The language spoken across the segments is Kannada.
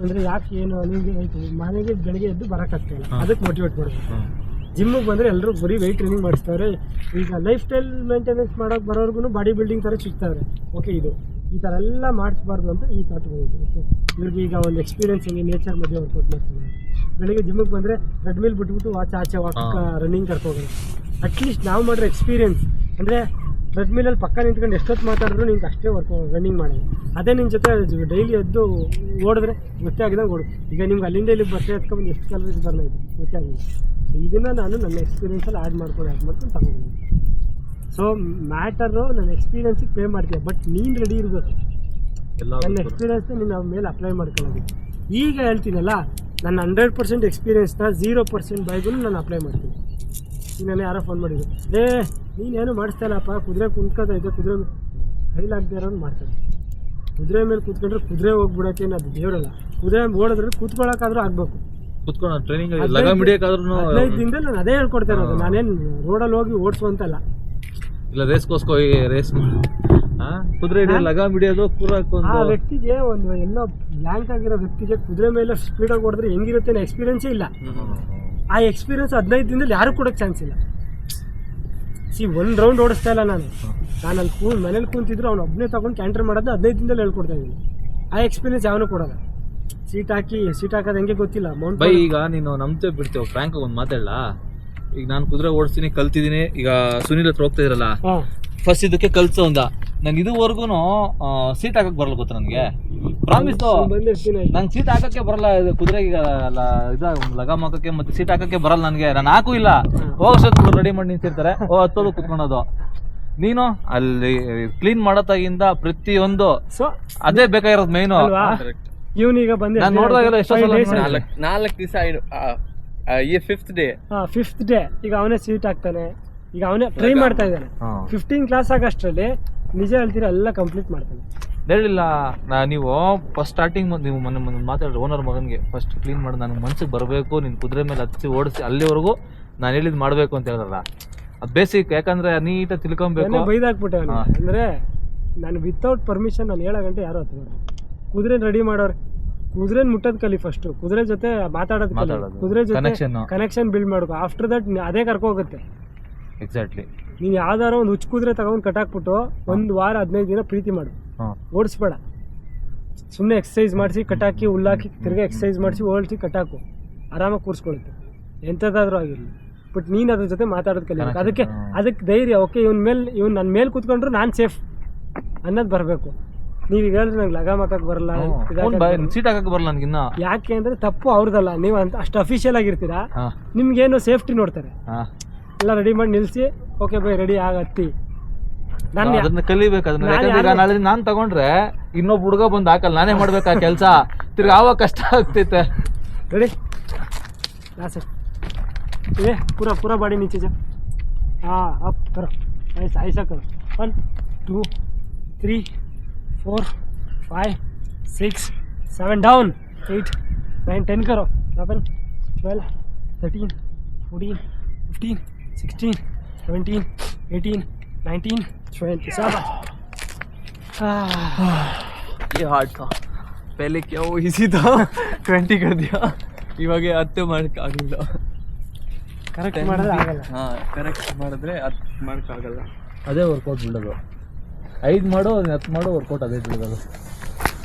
ಅಂದರೆ ಯಾಕೆ ಏನು ನಿಮಗೆ ಆಯಿತು ಮನೆಗೆ ಬೆಳಗ್ಗೆ ಎದ್ದು ಬರೋಕ್ಕಾಗ್ತಾಯಿಲ್ಲ, ಅದಕ್ಕೆ ಮೋಟಿವೇಟ್ ಮಾಡಬೇಕು. ಜಿಮ್ಮಿಗೆ ಬಂದರೆ ಎಲ್ಲರೂ ಬರೀ ವೆಯ್ಟ್ ಟ್ರೈನಿಂಗ್ ಮಾಡಿಸ್ತಾರೆ. ಈಗ ಲೈಫ್ ಸ್ಟೈಲ್ ಮೇಂಟೆನೆನ್ಸ್ ಮಾಡೋಕ್ಕೆ ಬರೋರ್ಗು ಬಾಡಿ ಬಿಲ್ಡಿಂಗ್ ಥರ ಸಿಗ್ತಾವ್ರೆ. ಓಕೆ, ಇದು ಈ ಥರ ಎಲ್ಲ ಮಾಡಿಸ್ಬಾರ್ದು ಅಂತ ಈ ಥಾಟ್ ಬಂದಿದೆ. ಓಕೆ, ಇವ್ರಿಗೆ ಈಗ ಒಂದು ಎಕ್ಸ್ಪೀರಿಯನ್ಸ್ ಹಿಂಗೆ ನೇಚರ್ ಮಧ್ಯೆ ವರ್ಕೌಟ್ ಮಾಡ್ತಾರೆ. ಬೆಳಗ್ಗೆ ಜಿಮ್ಮಿಗೆ ಬಂದರೆ ಟ್ರೆಡ್ಮಿಲ್ ಬಿಟ್ಬಿಟ್ಟು ಆಚೆ ವಾಕ್ ರನ್ನಿಂಗ್ ಕರ್ಕೋಗೋದು. ಅಟ್ಲೀಸ್ಟ್ ನಾವು ಮಾಡಿರೋ ಎಕ್ಸ್ಪೀರಿಯನ್ಸ್ ಅಂದರೆ ಟ್ರೆಡ್ಮಿಲಲ್ಲಿ ಪಕ್ಕ ನಿಂತ್ಕೊಂಡು ಎಷ್ಟೊತ್ತು ಮಾತಾಡಿದ್ರು ನಿಂಗೆ ಅಷ್ಟೇ ರನ್ನಿಂಗ್ ಮಾಡೋದು. ಅದೇ ನಿನ್ನ ಜೊತೆ ಡೈಲಿ ಎದ್ದು ಓಡಿದ್ರೆ ಗೊತ್ತೇ ಆಗಿದಂಗೆ ಓಡು. ಈಗ ನಿಮ್ಗೆ ಅಲ್ಲಿಂದ ಇಲ್ಲಿಗೆ ಬಟ್ಟೆ ಎತ್ಕೊಂಡು ಎಷ್ಟು ಕ್ಯಾಲರೀಸ್ ಬರ್ತಾ ಇದೆ ಗೊತ್ತೇ ಆಗಿಲ್ಲ. ಇದನ್ನು ನಾನು ನನ್ನ ಎಕ್ಸ್ಪೀರಿಯನ್ಸಲ್ಲಿ ಆ್ಯಡ್ ಮಾಡ್ಕೊಂಡು ತಗೊಂಡಿದ್ದೀನಿ. ಸೊ ಮ್ಯಾಟರು ನನ್ನ ಎಕ್ಸ್ಪೀರಿಯನ್ಸಿಗೆ ಪೇ ಮಾಡ್ತೀಯ, ಬಟ್ ನೀನು ರೆಡಿ ಇರಬೇಕು. ನನ್ನ ಎಕ್ಸ್ಪೀರಿಯನ್ಸ್ನ ನೀನು ಅವ್ರ ಮೇಲೆ ಅಪ್ಲೈ ಮಾಡ್ಕೊಳ್ಳೋದು. ಈಗ ಹೇಳ್ತೀನಲ್ಲ, ನನ್ನ 100% ಎಕ್ಸ್ಪೀರಿಯನ್ಸ್ನ 0% ಬೈಗೂ ನಾನು ಅಪ್ಲೈ ಮಾಡ್ತೀನಿ. ಈಗ ನಾನು ಯಾರೋ ಫೋನ್ ಮಾಡಿದ್ರು, ನೀನೇನು ಮಾಡಿಸ್ತಾ ಇಲ್ಲಪ್ಪ, ಕುದುರೆ ಕುಂತ್ಕೋತಾ ಇದೆ, ಕುದುರೆ ಕೈಲಾಗದೇ ಇರೋದು ಮಾಡ್ತಾರೆ. ಕುದುರೆ ಮೇಲೆ ಕೂತ್ಕೊಂಡ್ರೆ ಕುದುರೆ ಹೋಗ್ಬಿಡೋಕೆ ಅದು ದೇವರಲ್ಲ. ಕುದುರೆ ಓಡಿದ್ರೆ ಕೂತ್ಕೊಳ್ಳೋಕ್ಕಾದ್ರೂ ಆಗಬೇಕು. ಕೂತ್ಕೊಂಡು ಟ್ರೈನಿಂಗ್ 15 ದಿನದಲ್ಲಿ ನಾನು ಅದೇ ಹೇಳ್ಕೊಡ್ತಾ ಇರೋದು. ನಾನೇನು ರೋಡಲ್ಲಿ ಹೋಗಿ ಓಡಿಸುವಂತಲ್ಲ, ಇಲ್ಲ ರೇಸ್ಗೋಸ್ಕರ ರೇಸ್ ಕುದುರೆ ಲಗಾಮ್ ಹಿಡಿಯೋದು ಆ ವ್ಯಕ್ತಿಗೆ ಒಂದು ಎಲ್ಲೋ ಬ್ಲ್ಯಾಂಕ್ ಆಗಿರೋ ವ್ಯಕ್ತಿಗೆ ಕುದುರೆ ಮೇಲೆ ಸ್ಪೀಡಾಗಿ ಓಡಿದ್ರೆ ಹೆಂಗಿರುತ್ತೆ ಎಕ್ಸ್ಪೀರಿಯನ್ಸೇ ಇಲ್ಲ. ಆ ಎಕ್ಸ್ಪೀರಿಯನ್ಸ್ 15 ದಿನದಲ್ಲಿ ಯಾರು ಕೊಡೋಕ್ಕೆ ಚಾನ್ಸ್ ಇಲ್ಲ. ಒಂದು ರೌಂಡ್ ಓಡಿಸ್ತಾ ಇಲ್ಲ ನಾನು ಅಲ್ಲಿ ಮನೇಲಿ ಕೂತಿದ್ರು ಅವ್ನು ಒಬ್ಬನೇ ತಗೊಂಡು ಕ್ಯಾಂಟರ್ ಮಾಡೋದು 15 ದಿನದಲ್ಲಿ ಹೇಳ್ಕೊಡ್ತಾ ಇದ್ದೀನಿ. ಆ ಎಕ್ಸ್ಪೀರಿಯನ್ಸ್ ಯಾವನು ಕೊಡೋಲ್ಲ. ಸೀಟ್ ಹಾಕೋದು ಹೆಂಗೆ ಗೊತ್ತಿಲ್ಲ. ಬೈ ಈಗ ನೀನು ನಂಬ್ತೇ ಬಿಡ್ತೇವೆ ಫ್ರಾಂಕ್ ಒಂದು ಮಾತಾಡಲ್ಲ. ಈಗ ನಾನು ಕುದುರೆ ಓಡಿಸ್ತೀನಿ, ಕಲ್ತಿದ್ದೀನಿ. ಈಗ ಸುನಿಲ್ ಹತ್ರ ಹೋಗ್ತಾ ಇದ್ರಲ್ಲ, ಫಸ್ಟ್ ಇದಕ್ಕೆ ಕಲ್ಸೋ ಒಂದ ನಾನು ಇದುವರೆಗೂ ಸೀಟ್ ಹಾಕಕ್ಕೆ ಬರಲ್ಲ. ಗೊತ್ತಾ ನನಗೆ ಪ್ರಾಮಿಸ್, ನಂಗೆ ಸೀಟ್ ಹಾಕಕ್ಕೆ ಬರಲ್ಲ. ಕುದುರೆಗೆ ಲಗಾಮ್ ಹಾಕಕ್ಕೆ ಮತ್ತೆ ಸೀಟ್ ಹಾಕಕ್ಕೆ ಬರಲ್ಲ ನನಗೆ. ನಾನು ಹಾಕೂ ಇಲ್ಲ. ಹೋಗೋಷ್ಟು ರೆಡಿ ಮಾಡಿ ನಿಂತಿರ್ತಾರೆ, ಹತ್ತೋದು ಕುತ್ಕೊಳೋದು. ನೀನು ಅಲ್ಲಿ ಕ್ಲೀನ್ ಮಾಡೋತಾಗಿಂದ ಪ್ರತಿಯೊಂದು ಅದೇ ಬೇಕಾಗಿರೋದು ಮೇನು. ಇವನೀಗ ಬಂದ ನಾನು ನೋಡಿದಾಗೆಲ್ಲ ಎಷ್ಟೋ ಸಲ 4 ದಿವಸ ಫಿಫ್ತ್ ಡೇ ಈಗ ಅವನೇ ಸೀಟ್ ಹಾಕ್ತಾನೆ. ಈಗ ಅವನೇ ಟ್ರೈ ಮಾಡ್ತಾ ಇದ್ದಾನೆ. 15 ಕ್ಲಾಸ್ ಆಗಷ್ಟರಲ್ಲಿ ನಿಜ ಹೇಳ್ತೀರಾ ಎಲ್ಲ ಕಂಪ್ಲೀಟ್ ಮಾಡ್ತಾನೆ. ಹೇಳಿಲ್ಲ ನೀವು ಫಸ್ಟ್ ಸ್ಟಾರ್ಟಿಂಗ್ ನೀವು ಮೊನ್ನೆ ಮಾತಾಡಿದ್ರೆ ಓನರ್ ಮಗನಿಗೆ ಫಸ್ಟ್ ಕ್ಲೀನ್ ಮಾಡಿ ನನಗೆ ಮನ್ಸಿಗೆ ಬರಬೇಕು, ನಿನ್ನ ಕುದುರೆ ಮೇಲೆ ಹಚ್ಚಿ ಓಡಿಸಿ ಅಲ್ಲಿವರೆಗೂ ನಾನು ಹೇಳಿದ್ ಮಾಡಬೇಕು ಅಂತ ಹೇಳಿದ್ರಲ್ಲ, ಅದು ಬೇಸಿಕ್. ಯಾಕಂದ್ರೆ ನೀಟಾಗಿ ತಿಳ್ಕೊಬೇಕು. ಬೈದಾಕ್ಬಿಟ್ಟೆ ಅಂದ್ರೆ ನಾನು ವಿತೌಟ್ ಪರ್ಮಿಷನ್ ನಾನು 7 ಗಂಟೆ ಯಾರು ಹತ್ತು ಕುದುರೆ ರೆಡಿ ಮಾಡೋರು. ಕುದುರೆನ ಮುಟ್ಟೋದು ಕಲಿ ಫಸ್ಟ್, ಕುದುರೆ ಜೊತೆ ಮಾತಾಡೋದು, ಕುದುರೆ ಜೊತೆ ಕನೆಕ್ಷನ್ ಬಿಲ್ಡ್ ಮಾಡ್ಕೊ. ಆಫ್ಟರ್ ದಟ್ ಅದೇ ಕರ್ಕೊ ಹೋಗುತ್ತೆ. ಎಕ್ಸಾಕ್ಟ್ಲಿ. ನೀನು ಯಾವ್ದಾರು ಒಂದು ಹುಚ್ಚು ಕುದುರೆ ತಗೊಂಡು ಕಟ್ಟಾಕ್ಬಿಟ್ಟು 1 ವಾರ 15 ದಿನ ಪ್ರೀತಿ ಮಾಡು, ಓಡಿಸ್ಬೇಡ. ಸುಮ್ಮನೆ ಎಕ್ಸಸೈಸ್ ಮಾಡಿಸಿ ಕಟ್ಟಾಕಿ ಹುಲ್ಲಾಕಿ ತಿರ್ಗಾ ಎಕ್ಸಸೈಸ್ ಮಾಡಿಸಿ ಓಡಿಸಿ ಕಟ್ಟಾಕು, ಆರಾಮಾಗಿ ಕೂರಿಸ್ಕೊಳುತ್ತೆ ಎಂಥದ್ದಾದ್ರೂ ಆಗಿರಲಿ. ಬಟ್ ನೀನು ಅದ್ರ ಜೊತೆ ಮಾತಾಡೋದು ಕಲಿಬೇಕು. ಅದಕ್ಕೆ ಧೈರ್ಯ. ಓಕೆ, ಇವ್ನು ನನ್ನ ಮೇಲೆ ಕೂತ್ಕೊಂಡ್ರು ನಾನು ಸೇಫ್ ಅನ್ನೋದು ಬರಬೇಕು. ನೀವೀಗ ಹೇಳಿದ್ರೆ ನಂಗೆ ಲಗಾಮ್ ಹಾಕಕ್ಕೆ ಬರಲ್ಲ, ಸೀಟ್ ಹಾಕಕ್ಕೆ ಬರಲ್ಲ ನನಗಿನ್ನ. ಯಾಕೆ ಅಂದರೆ ತಪ್ಪು ಅವ್ರದ್ದಲ್ಲ. ನೀವು ಅಂತ ಅಷ್ಟು ಅಫಿಷಿಯಲ್ ಆಗಿರ್ತೀರಾ, ನಿಮ್ಗೇನು ಸೇಫ್ಟಿ ನೋಡ್ತಾರೆ. ಎಲ್ಲ ರೆಡಿ ಮಾಡಿ ನಿಲ್ಲಿಸಿ, ಓಕೆ ಬೈ ರೆಡಿ ಆಗತ್ತಿ. ಅದನ್ನ ಕಲಿಬೇಕು. ಅದನ್ನ ನಾಳೆ ನಾನು ತಗೊಂಡ್ರೆ ಇನ್ನೊಬ್ಬ ಹುಡುಗ ಬಂದು ಹಾಕಲ್ಲ, ನಾನೇ ಮಾಡ್ಬೇಕು ಆ ಕೆಲಸ. ತಿರ್ಗಿ ಆವಾಗ ಕಷ್ಟ ಆಗ್ತೈತೆ. ರೆಡಿ ಸರ್ ಇದೆ ಪೂರಾ ಬಾಡಿ नीचे जा. हाँ अब करो, ऐसा करो. 1 2 3 4 5 6 7 डाउन, 8 9 10 करो. 11 12 13 14 15 16 17 18 19 20. शाबाश. ये हार्ड था. पहले क्या वो इजी था 20 कर दिया. ಇವಾಗ 10 ಮಾಡೋಕ್ಕಾಗಲ್ಲ. ಕರೆಕ್ಟ್ ಮಾಡಿದ್ರೆ ಆಗಲ್ಲ. ಕರೆಕ್ಟ್ ಮಾಡಿದ್ರೆ 10 ಮಾಡೋಕ್ಕಾಗಲ್ಲ. ಅದೇ ವರ್ಕೌಟ್ ಬಿಡೋದು. 5 ಮಾಡು 10 ಮಾಡು ವರ್ಕೌಟ್ ಅದೇ ಬಿಡೋದು.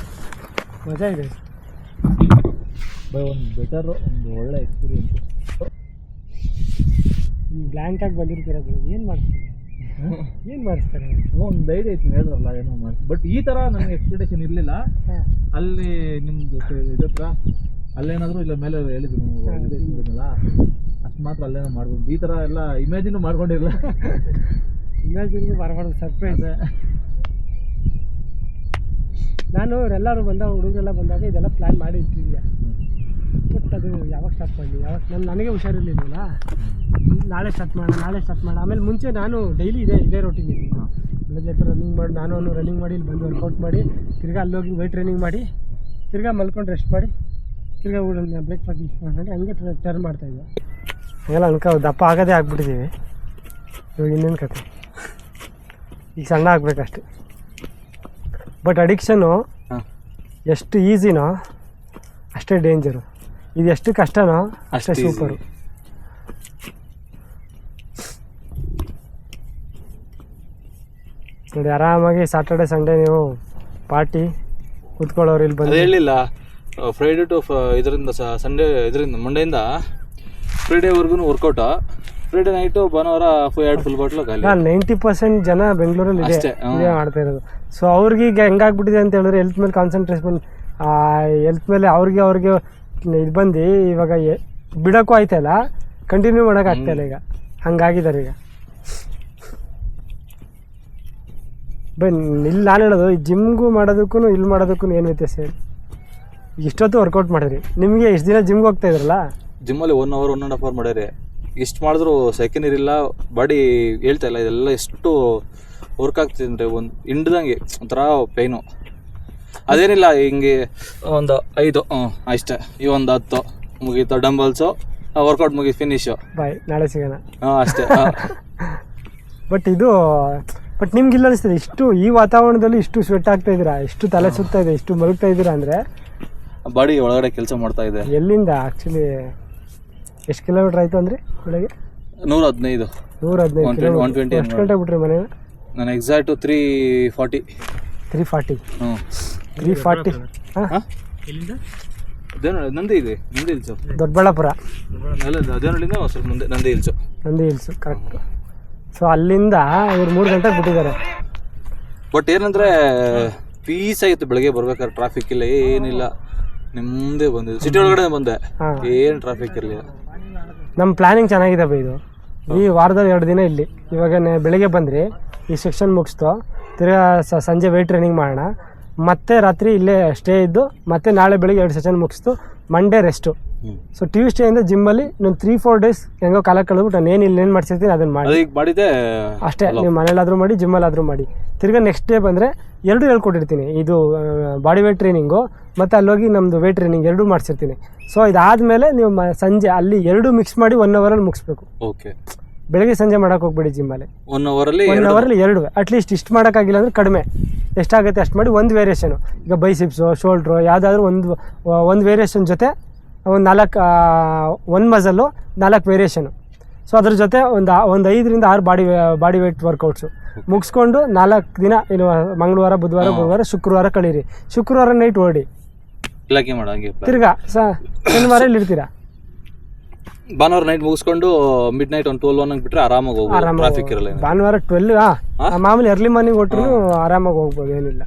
ಮಜಾ ಇದೆ ಬೈ. ಒಂದು ಬೆಟರ್, ಒಂದು ಒಳ್ಳೆ ಎಕ್ಸ್ಪೀರಿಯನ್ಸ್. ಬ್ಲ್ಯಾಂಕ್ ಆಗಿ ಬಂದಿರ್ತೀರ, ಏನು ಮಾಡಿಸ್ತಾರೆ ಒಂದು ಧೈರ್ಯ ಐತಿ ಹೇಳಿದ್ರಲ್ಲ ಏನೋ ಮಾಡ್ತೀನಿ. ಬಟ್ ಈ ಥರ ನನಗೆ ಎಕ್ಸ್ಪೆಕ್ಟೇಷನ್ ಇರಲಿಲ್ಲ. ಅಲ್ಲಿ ನಿಮ್ದು ಇದತ್ರ ಅಲ್ಲೇನಾದರೂ ಇಲ್ಲ ಮೇಲೆ ಹೇಳಿದ್ರು ಹೇಳಿದ್ನಲ್ಲ, ಅಷ್ಟು ಮಾತ್ರ ಅಲ್ಲೇನೋ ಮಾಡ್ಬೋದು. ಈ ಥರ ಎಲ್ಲ ಇಮ್ಯಾಜಿನ್ ಮಾಡ್ಕೊಂಡಿರಲ್ಲ. ಇಮ್ಯಾಜಿನ್ ಬರಬಾರ್ದು, ಸರ್ಪ್ರೈಸ್. ನಾನು ಇವರೆಲ್ಲರೂ ಹುಡುಗರೆಲ್ಲ ಬಂದಾಗ ಇದೆಲ್ಲ ಪ್ಲ್ಯಾನ್ ಮಾಡಿ ಇರ್ತಿದ್ದೆ. ಬಟ್ ಅದು ಯಾವಾಗ ಸ್ಟಾರ್ಟ್ ಮಾಡಲಿ, ನನಗೆ ಹುಷಾರಿರ್ಲಿಲ್ಲ. ನಾಳೆ ಸ್ಟಾರ್ಟ್ ಮಾಡೋಣ. ಆಮೇಲೆ ಮುಂಚೆ ನಾನು ಡೈಲಿ ಇದೇ ರೂಟೀನ್ ಇದ್ದೀನಿ. ಬೆಳಗ್ಗೆ ಹತ್ರ ರನ್ನಿಂಗ್ ಮಾಡಿ, ನಾನು ರನ್ನಿಂಗ್ ಮಾಡಿ ಇಲ್ಲಿ ಬಂದು ವರ್ಕೌಟ್ ಮಾಡಿ, ತಿರ್ಗಾ ಅಲ್ಲೋಗಿ ವೆಯ್ಟ್ ಟ್ರೈನಿಂಗ್ ಮಾಡಿ, ತಿರ್ಗಾ ಮಲ್ಕೊಂಡು ರೆಸ್ಟ್ ಮಾಡಿ, ತಿರ್ಗಾ ಬ್ರೇಕ್ಫಾಸ್ಟ್ ಮಾಡಿ ಹಂಗೆ ಟರ್ನ್ ಮಾಡ್ತಾಯಿದ್ದೆ. ಎಲ್ಲ ದಪ್ಪ ಆಗೋದೇ ಆಗ್ಬಿಟ್ಟಿದ್ದೀವಿ. ಇವಾಗ ಇನ್ನೇನು ಕತೆ, ಈಗ ಸಣ್ಣ ಆಗಬೇಕಷ್ಟೆ. ಬಟ್ ಅಡಿಕ್ಷನ್ನು ಎಷ್ಟು ಈಸಿನೋ ಅಷ್ಟೇ ಡೇಂಜರು. ಇದು ಎಷ್ಟು ಕಷ್ಟನೋ ಅಷ್ಟೇ ಅಷ್ಟೇ ಸೂಪರು. ನೋಡಿ ಆರಾಮಾಗಿ ಸಾಟರ್ಡೆ ಸಂಡೇ ನೀವು ಪಾರ್ಟಿ ಕೂತ್ಕೊಳ್ಳೋರು ಇಲ್ಲಿ ಅದು ಬಂದು. ಹೇಳಿಲ್ಲ ಫ್ರೈಡೇ ಟು ಇದರಿಂದ ಸಂಡೇ ಇದರಿಂದ ಮಂಡೆಯಿಂದ ಫ್ರೈಡೇವರೆಗೂ ವರ್ಕೌಟು. ಫ್ರೈಡೇ ನೈಟು ಭಾನುವಾರ 2 ಫುಲ್ ಬಾಟ್ಲು ಖಾಲಿ. 90% ಜನ ಬೆಂಗಳೂರಲ್ಲಿ ಇದೆ ಅಷ್ಟೇ, ಹ್ಮ್. ಇದೇ ಮಾಡ್ತಾ ಇರೋದು. ಸೊ ಅವ್ರಿಗೆ ಈಗ ಹೆಂಗಾಗ್ಬಿಟ್ಟಿದೆ ಅಂತ ಹೇಳಿದ್ರೆ ಹೆಲ್ತ್ ಮೇಲೆ ಕಾನ್ಸಂಟ್ರೇಷನ್, ಹೆಲ್ತ್ ಮೇಲೆ ಅವ್ರಿಗೆ ಇದು ಬಂದು ಇವಾಗ ಬಿಡೋಕ್ಕೂ ಆಯ್ತಲ್ಲ, ಕಂಟಿನ್ಯೂ ಮಾಡೋಕೆ ಆಗ್ತಾಯಿಲ್ಲ ಈಗ. ಹಂಗಾಗಿದ್ದಾರೆ ಈಗ. ಇಲ್ಲಿ ನಾನು ಹೇಳೋದು ಈ ಜಿಮ್ಗೂ ಮಾಡೋದಕ್ಕೂ ಇಲ್ಲಿ ಮಾಡೋದಕ್ಕೂ ಏನು ವ್ಯತ್ಯಾಸ ಹೇಳಿ. ಇಷ್ಟೊತ್ತು ವರ್ಕೌಟ್ ಮಾಡಿದ್ರಿ, ನಿಮಗೆ ಇಷ್ಟು ದಿನ ಜಿಮ್ಗೆ ಹೋಗ್ತಾ ಇದ್ರಲ್ಲ, ಜಿಮ್ಮಲ್ಲಿ 1 ಅವರ್ 1.5 ಅವರ್ ಮಾಡ್ಯಾರೆ. ಎಷ್ಟು ಮಾಡಿದ್ರು ಸೆಕೆಂಡ್ ಇರಿಲ್ಲ, ಬಾಡಿ ಹೇಳ್ತಾ ಇಲ್ಲ. ಇದೆಲ್ಲ ಎಷ್ಟು ವರ್ಕ್ ಆಗ್ತಿದೆ ಅಂದರೆ ಒಂದು ಹಿಂಡ್ದಂಗೆ ಒಂಥರ ಪೈನು. ಅದೇನಿಲ್ಲ, ಹಿಂಗೆ ಒಂದು 5 ಅಷ್ಟೇ, ಈ ಒಂದು 10 ಮುಗೀತು. ಡಂಬಲ್ಸು ವರ್ಕೌಟ್ ಮುಗಿ ಫಿನಿಶು, ಬಾಯ್ ನಾಳೆ ಸಿಗೋಣ. ಅಷ್ಟೇ. ಬಟ್ ನಿಮ್ಗೆ ಇಲ್ಲ ಅನಿಸ್ತದೆ ಇಷ್ಟು ಈ ವಾತಾವರಣದಲ್ಲಿ ಇಷ್ಟು ಸ್ವೆಟ್ ಆಗ್ತಾ ಇದ್ದೀರಾ, ಇಷ್ಟು ತಲೆ ಸುತ್ತಾ ಇದೆ, ಇಷ್ಟು ಮಲಗ್ತಾ ಇದ್ದೀರಾ ಅಂದರೆ ಬಾಡಿ ಒಳಗಡೆ ಕೆಲಸ ಮಾಡ್ತಾ ಇದೆ. ಎಲ್ಲಿಂದ ಆ್ಯಕ್ಚುಲಿ ಎಷ್ಟು ಕಿಲೋಮೀಟ್ರ್ ಆಯಿತು ಅಂದರೆ ಬೆಳಗ್ಗೆ? 115 ಕಿಲೋಮೀಟ್ರ್. ಎಷ್ಟು ಗಂಟೆ ಬಿಟ್ರಿ ಮನೆಗೆ? ನಾನು ಎಕ್ಸಾಕ್ಟು 340. 340. ಹ್ಞೂ 340. ಹಾಂ, ನಂದಿ ಇದೆ, ನಂದಿ ಹಿಲ್ಸು, ದೊಡ್ಡಬಳ್ಳಾಪುರ. ಅದೇನಳ್ಳಿಂದ ಸ್ವಲ್ಪ ಮುಂದೆ Nandi hills. Nandi hills correct. So ಅಲ್ಲಿಂದ ಇವ್ರು 3 ಗಂಟೆಗೆ ಬಿಟ್ಟಿದ್ದಾರೆ. ಬಟ್ ಏನಂದ್ರೆ ಪೀಸ್ ಆಗಿತ್ತು ಬೆಳಗ್ಗೆ ಬರ್ಬೇಕಾದ್ರೆ. ಟ್ರಾಫಿಕ್ ಇಲ್ಲ, ಏನಿಲ್ಲ, ನಿಮ್ಮದೇ ಬಂದಿದ್ದು. ಸಿಟಿ ಒಳಗಡೆ ಬಂದೆ, ಏನು ಟ್ರಾಫಿಕ್ ಇರಲಿಲ್ಲ. ನಮ್ಮ ಪ್ಲ್ಯಾನಿಂಗ್ ಚೆನ್ನಾಗಿದೆ ಬೈ. ಇದು ಈ ವಾರದಲ್ಲಿ 2 ದಿನ ಇಲ್ಲಿ. ಇವಾಗ ಬೆಳಿಗ್ಗೆ ಬಂದ್ರಿ, ಈ ಸೆಕ್ಷನ್ ಮುಗಿಸ್ತು, ತಿರ್ಗಾ ಸಂಜೆ ವೆಯ್ಟ್ ಟ್ರೈನಿಂಗ್ ಮಾಡೋಣ, ಮತ್ತೆ ರಾತ್ರಿ ಇಲ್ಲೇ ಸ್ಟೇ ಇದ್ದು, ಮತ್ತೆ ನಾಳೆ ಬೆಳಿಗ್ಗೆ 2 ಸೆಷನ್ ಮುಗಿಸ್ತು, ಮಂಡೇ ರೆಸ್ಟು. ಸೊ ಟ್ಯೂಸ್ಡೇಯಿಂದ ಜಿಮ್ಮಲ್ಲಿ ನಾನು 3-4 ಡೇಸ್ ಹೆಂಗೋ ಕಾಲ ಕಳೆದ್ಬಿಟ್ಟು ನಾನು ಏನು ಮಾಡ್ಸಿರ್ತೀನಿ ಅದನ್ನು ಮಾಡಿದ್ದೆ ಅಷ್ಟೇ. ನೀವು ಮನೇಲಾದರೂ ಮಾಡಿ, ಜಿಮ್ಮಲ್ಲಾದರೂ ಮಾಡಿ. ತಿರ್ಗಾ ನೆಕ್ಸ್ಟ್ ಡೇ ಬಂದರೆ 2 ಹೇಳ್ಕೊಟ್ಟಿರ್ತೀನಿ. ಇದು ಬಾಡಿ ವೇಟ್ ಟ್ರೈನಿಂಗು ಮತ್ತು ಅಲ್ಲೋಗಿ ನಮ್ಮದು ವೇಟ್ ಟ್ರೈನಿಂಗ್ 2 ಮಾಡಿಸಿರ್ತೀನಿ. ಸೊ ಇದಾದಮೇಲೆ ನೀವು ಸಂಜೆ ಅಲ್ಲಿ 2 ಮಿಕ್ಸ್ ಮಾಡಿ 1 ಅವರಲ್ಲಿ ಮುಗಿಸ್ಬೇಕು. ಓಕೆ. ಬೆಳಗ್ಗೆ ಸಂಜೆ ಮಾಡೋಕೆ ಹೋಗ್ಬೇಡಿ ಜಿಮ್ಮಲ್ಲಿ. 1 ಅವರಲ್ಲಿ 2 ಅಟ್ಲೀಸ್ಟ್ ಇಷ್ಟು ಮಾಡೋಕ್ಕಾಗಿಲ್ಲ ಅಂದರೆ ಕಡಿಮೆ ಎಷ್ಟಾಗುತ್ತೆ ಅಷ್ಟು ಮಾಡಿ. ಒಂದು ವೇರಿಯೇಷನು, ಈಗ ಬೈಸಿಪ್ಸು, ಶೋಲ್ಡ್ರು ಯಾವುದಾದ್ರೂ ಒಂದು ವೇರಿಯೇಷನ್ ಜೊತೆ ಒಂದು 1 ಮಸಲ್ಲು 4 ವೇರಿಯೇಷನು. ಸೊ ಅದ್ರ ಜೊತೆ ಒಂದು 5ರಿಂದ 6 ಬಾಡಿ ವೇಟ್ ವರ್ಕೌಟ್ಸು ಮುಗಿಸ್ಕೊಂಡು 4 ದಿನ, ಏನು ಮಂಗಳವಾರ, ಬುಧವಾರ, ಗುರುವಾರ, ಶುಕ್ರವಾರ ಕಳೀರಿ. ಶುಕ್ರವಾರ ನೈಟ್ ಓಡಿ, ತಿರ್ಗಾ ಶನಿವಾರ ಇಲ್ಲಿ ಇರ್ತೀರಾ. ಭಾನುವಾರ ನೈಟ್ ಮುಗಿಸ್ಕೊಂಡು ಮಿಡ್ ನೈಟ್ ಒಂದು 12-1 ಬಿಟ್ಟರೆ ಆರಾಮಾಗಿ ಹೋಗ್ಬೋದು, ಟ್ರಾಫಿಕ್ ಇರಲ್ಲ. ಭಾನುವಾರ 12 ಮಾಮೂಲಿ ಅರ್ಲಿ ಮಾರ್ನಿಂಗ್ ಕೊಟ್ಟರು ಆರಾಮಾಗಿ ಹೋಗ್ಬೋದು, ಏನಿಲ್ಲ.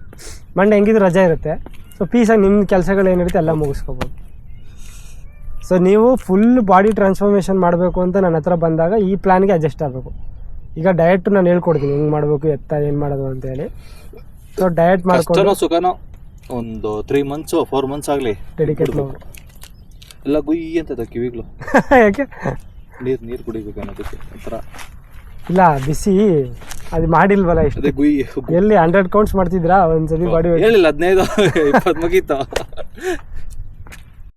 ಮಂಡೇ ಹೆಂಗಿದ್ರು ರಜೆ ಇರುತ್ತೆ. ಸೊ ಪೀಸಾಗಿ ನಿಮ್ಮ ಕೆಲಸಗಳು ಏನಿರುತ್ತೆ ಎಲ್ಲ ಮುಗಿಸ್ಕೋಬೋದು. ಸೊ ನೀವು ಫುಲ್ ಬಾಡಿ ಟ್ರಾನ್ಸ್ಫಾರ್ಮೇಷನ್ ಮಾಡಬೇಕು ಅಂತ ನನ್ನ ಹತ್ರ ಬಂದಾಗ ಈ ಪ್ಲ್ಯಾನ್ಗೆ ಅಡ್ಜಸ್ಟ್ ಆಗಬೇಕು. ಈಗ ಡಯಟ್ ನಾನು ಹೇಳ್ಕೊಡ್ತೀನಿ ಹೆಂಗೆ ಮಾಡಬೇಕು, ಏನು ಮಾಡೋದು ಅಂತೇಳಿ. ಸೊ ಡಯಟ್ ಮಾಡ್ಕೊಂಡು ಸುಖನೋ ಒಂದು 3 ಮಂತ್ಸು 4 ಮಂತ್ಸ್ ಆಗಲಿ ಡೆಡಿಕೇಟ್ ಮಾಡಿ ಎಲ್ಲ ಗುಯ್ಯಿ ಅಂತದ ಕಿವಿಗಳು. ಯಾಕೆ ನೀರು ಕುಡಿಬೇಕು ಅನ್ನೋದಕ್ಕೆ ಒಂಥರ. ಇಲ್ಲ ಬಿಸಿ ಅದು ಮಾಡಿಲ್ವಲ್ಲ ಇಷ್ಟು. ಅದೇ ಗುಯ್ಯಿ ಎಲ್ಲಿ 100 ಕೌಂಟ್ಸ್ ಮಾಡ್ತಿದ್ರಾ ಒಂದ್ಸತಿ ಬಾಡಿ ವೇಟ್? ಹೇಳಿಲ್ಲ, 15-20 ಮುಗೀತು.